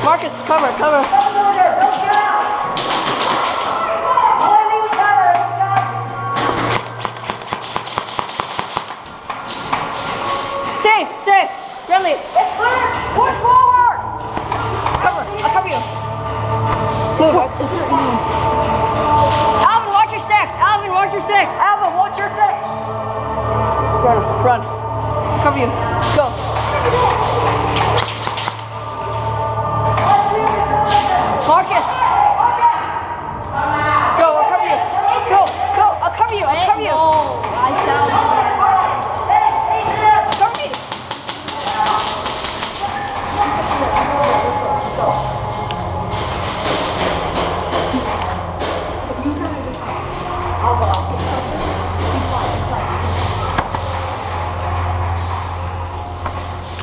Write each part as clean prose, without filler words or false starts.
Marcus, cover. Safe. Friendly. It's clear. Push forward. I'll cover you. Move. Alvin, watch your six. Alvin, watch your six. Run. Cover you. Go. Marcus. Go, I'll cover you. Go. I'll cover you. Cover me.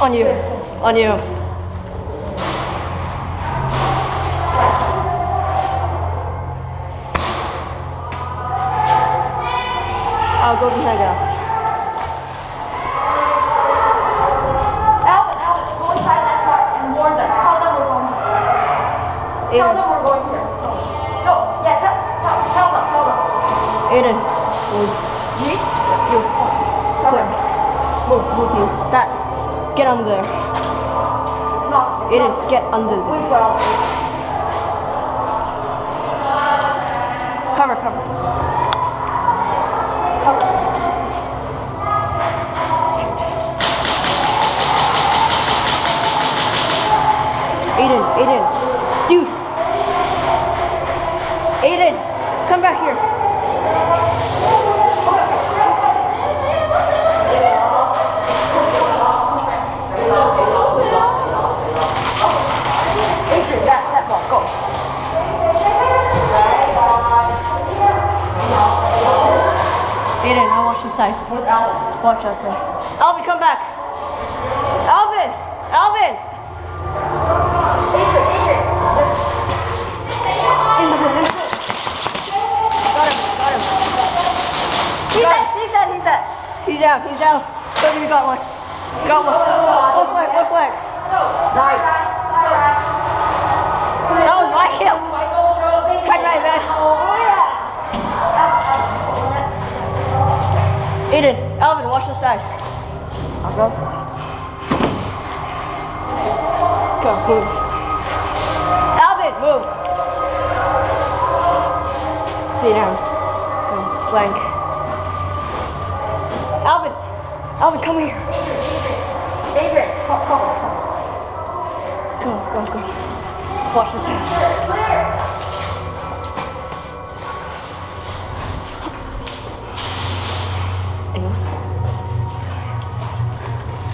On you. I'll go behind now. Alvin, go inside that car and warn them. Tell them we're going here. Tell them we're going here. No, yeah, tell them. Aiden. Me? You. Come. Move you. That. Get under there. It's not. Aiden, get under there. Wait for Alvin. Cover. Aiden. Dude. Aiden, come back here. Adrian, that ball, go. Aiden, I'll watch this side. Where's Alvin? Watch outside. Alvin, come back. Alvin. Got him. He's down. Baby, you got one. One flag. Nice. That was my kill. High right, man. Aiden, Alvin, watch the side. I'll go. Go, move. Alvin, move. Sit down. Go, flank. Alvin, come here. Adrian, come. Go. Watch this side. Clear.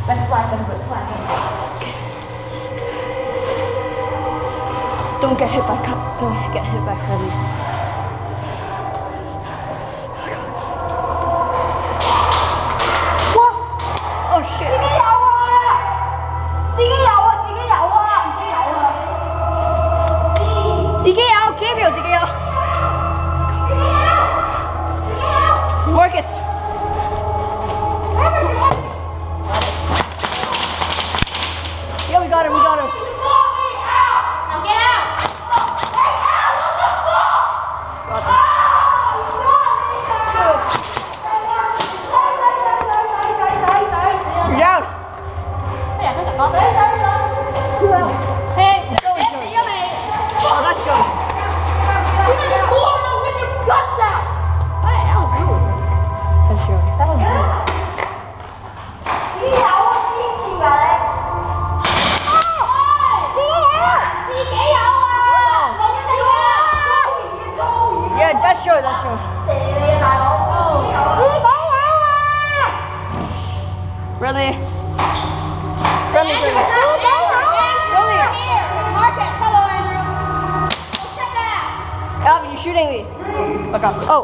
Let's flag them. Don't get hit by cut. Don't get hit by Kirby. What? Oh shit. 自己有 Gabriel 自己有 Marcus. Yeah, we got him. Now get out! You're down. Who else? Hey, that's me. Oh, that's Joey. You just pulled him with your guts out. Hey, that was rude. That's Joey. That was rude. Yeah, that's Joey. Really? Alvin, you're shooting me. Look up. Oh.